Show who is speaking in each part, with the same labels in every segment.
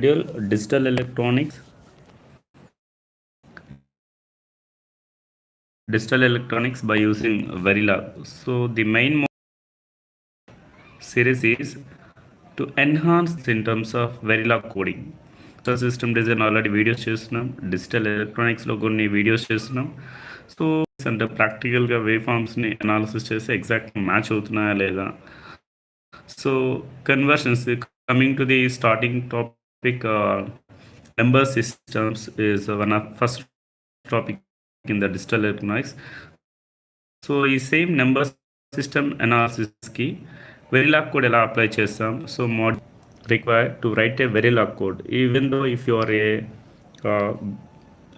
Speaker 1: digital electronics by using Verilog. So the main series is to enhance in terms of Verilog coding. So system design already videos చేస్తున్నాం, digital ఎలక్ట్రానిక్స్లో కొన్ని videos చేస్తున్నాం. So అంటే ప్రాక్టికల్గా wave ఫామ్స్ని analysis చేసి exact match అవుతున్నాయా లేదా. So conversions coming to the starting topic, number systems is one of first topic in the digital electronics. So ఈ same number system అనాలిసిస్కి వెరిలాగ్ కోడ్ ఎలా అప్లై చేస్తాం. So mode required to write a Verilog code even though if you are a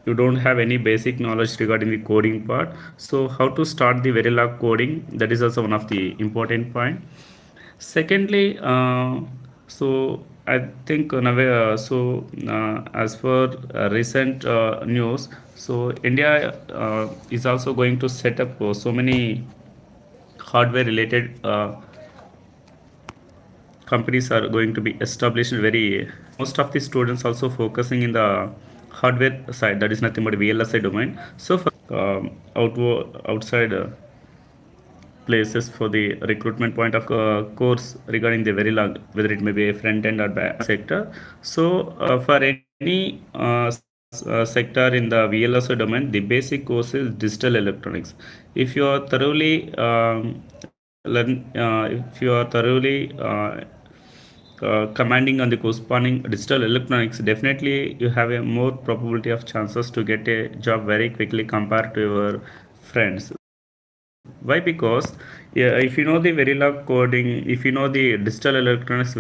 Speaker 1: you don't have any basic knowledge regarding the coding part. So how to start the verilog coding, that is also one of the important point. Secondly, so I think as per recent news, so India is also going to set up so many hardware related companies are going to be established. Very most of the students also focusing in the hardware side, that is nothing but VLSI domain. So for outside places for the recruitment point of course regarding the Verilog, whether it may be a front end or back sector. So for any sector in the VLSI domain, the basic course is digital electronics. If you are thoroughly commanding on the corresponding digital electronics, definitely you have a more probability of chances to get a job very quickly compared to your friends. Why? Because yeah, if you know the Verilog coding, if you know the digital electronics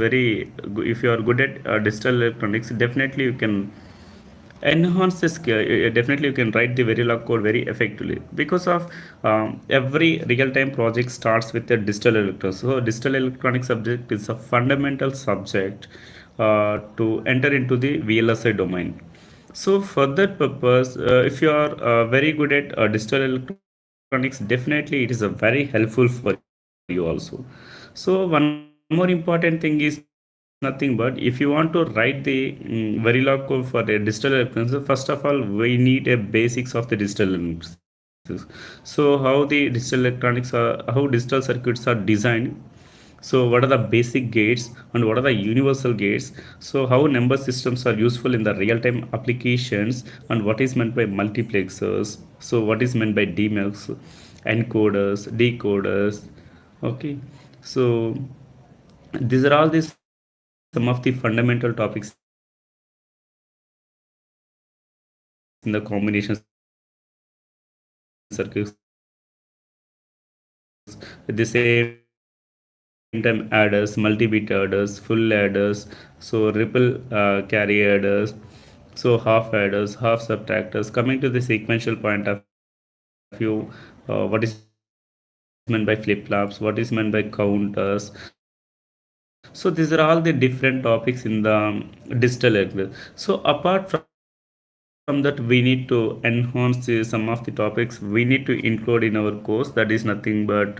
Speaker 1: if you are good at digital electronics, definitely you can enhance the skill. Definitely you can write the Verilog code very effectively, because of every real-time project starts with the digital electronics. So digital electronics subject is a fundamental subject to enter into the VLSI domain. So for that purpose, if you are very good at digital electronics, definitely it is a very helpful for you also. So one more important thing is nothing but if you want to write the Verilog code for the digital electronics, first of all we need a basics of the digital electronics. So how the digital electronics are, how digital circuits are designed. So what are the basic gates and what are the universal gates. So how number systems are useful in the real-time applications, and what is meant by multiplexers. So what is meant by DMX, encoders, decoders. Okay, so these are all these some of the fundamental topics in the combination circuits. At the same time, adders, multi-bit adders, full adders, so ripple carry adders, so half adders, half subtractors. Coming to the sequential point of view, what is meant by flip-flops, what is meant by counters. So these are all the different topics in the digital electronics. So apart from that, we need to enhance some of the topics we need to include in our course, that is nothing but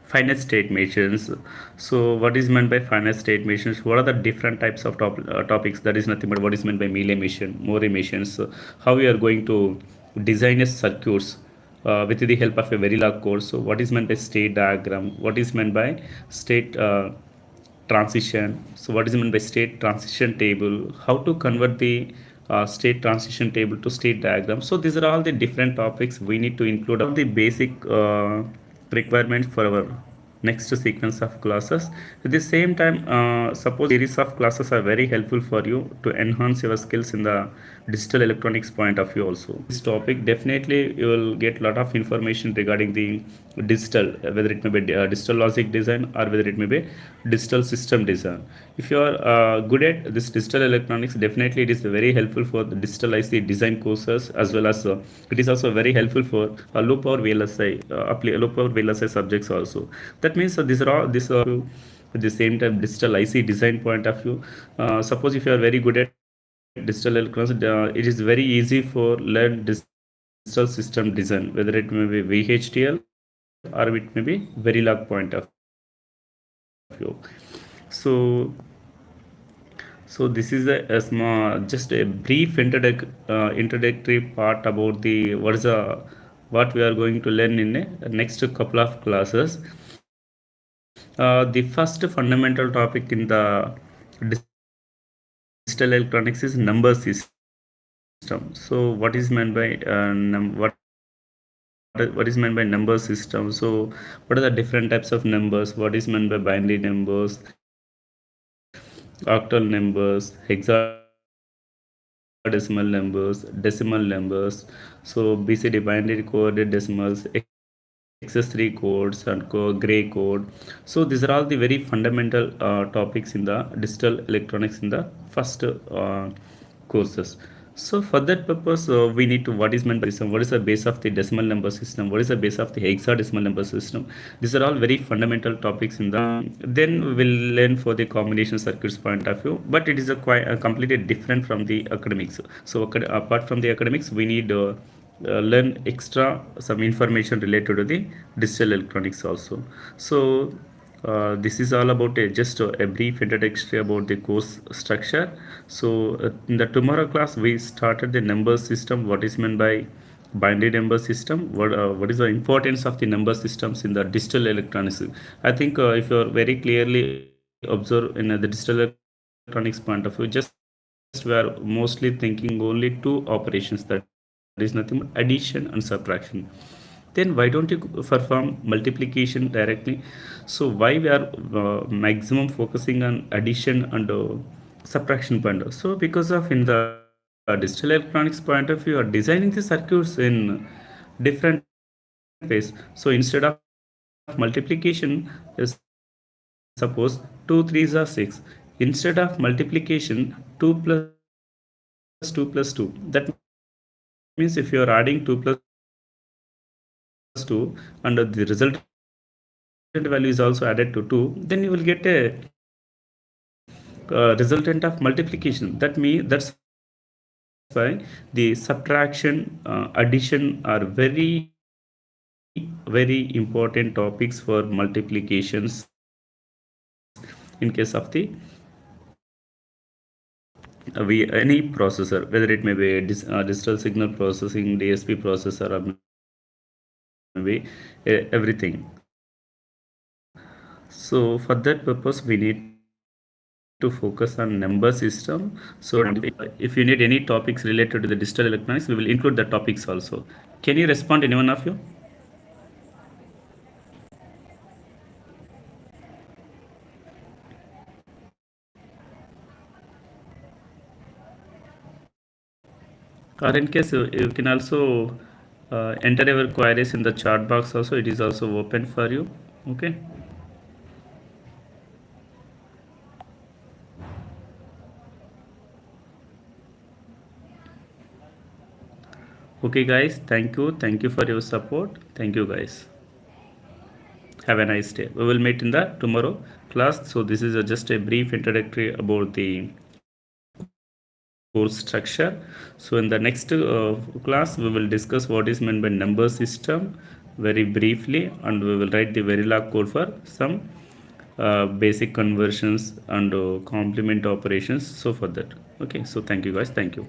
Speaker 1: finite state machines. So what is meant by finite state machines, what are the different types of topics, that is nothing but what is meant by Mealy machine, More machines, how we are going to design a circuits with the help of a Verilog code. So what is meant by state diagram, what is meant by state transition. So what is meant by state transition table, how to convert the state transition table to state diagram. So these are all the different topics we need to include of the basic requirements for our next sequence of classes. At the same time, suppose series of classes are very helpful for you to enhance your skills in the digital electronics point of view also. This topic, definitely you will get a lot of information regarding the digital, whether it may be digital logic design or whether it may be digital system design. If you are good at this digital electronics, definitely it is very helpful for the digital IC design courses, as well as it is also very helpful for low power VLSI subjects also. That means these are all this at the same time digital IC design point of view. Suppose if you are very good at digital electronics, it is very easy for learn digital system design, whether it may be VHDL or it may be Verilog point of view. So So this is a small, just a brief introductory part about the what we are going to learn in a next couple of classes. The first fundamental topic in the digital electronics is number system. So what is meant by what is meant by number system? So what are the different types of numbers? What is meant by binary numbers, octal numbers, hexadecimal numbers, decimal numbers? So BCD binary coded decimals, XS3 codes, and gray code. So these are all the very fundamental topics in the digital electronics in the first courses. So for that purpose, we need to what is meant by number system, what is the base of the decimal number system, what is the base of the hexadecimal number system. These are all very fundamental topics in the then we will learn for the combination circuits point of view, but it is completely different from the academics. So apart from the academics, we need learn extra some information related to the digital electronics also. So this is all about just a brief introduction about the course structure. So in the tomorrow class we started the number system, what is meant by binary number system, what is the importance of the number systems in the digital electronics. I think if you are very clearly observe in the digital electronics point of view, just we are mostly thinking only two operations, that is nothing but addition and subtraction. Then why don't you perform multiplication directly? So why we are maximum focusing on addition and subtraction point? So because of in the digital electronics point of view, you are designing the circuits in different ways. So instead of multiplication, suppose 2 3s are 6. Instead of multiplication 2 plus 2, that means if you are adding 2 plus 2, that means if you are adding 2 plus 2 and the resultant value is also added to 2, then you will get a resultant value is also added to 2, then you will get a resultant of multiplication. That's why the subtraction, addition are very very important topics for multiplications in case of the we any processor, whether it may be digital signal processing, DSP processor, or maybe everything. So for that purpose we need to focus on number system. So if you need any topics related to the digital electronics, we will include the topics also. Can you respond, any one of you? Or in case you can also enter your queries in the chat box also, it is also open for you. Okay. Okay guys, thank you for your support. Thank you guys, have a nice day. We will meet in the tomorrow class. So this is just a brief introductory about the course structure. So in the next class we will discuss what is meant by number system very briefly, and we will write the Verilog code for some basic conversions and complement operations. So for that, okay, so thank you guys, thank you.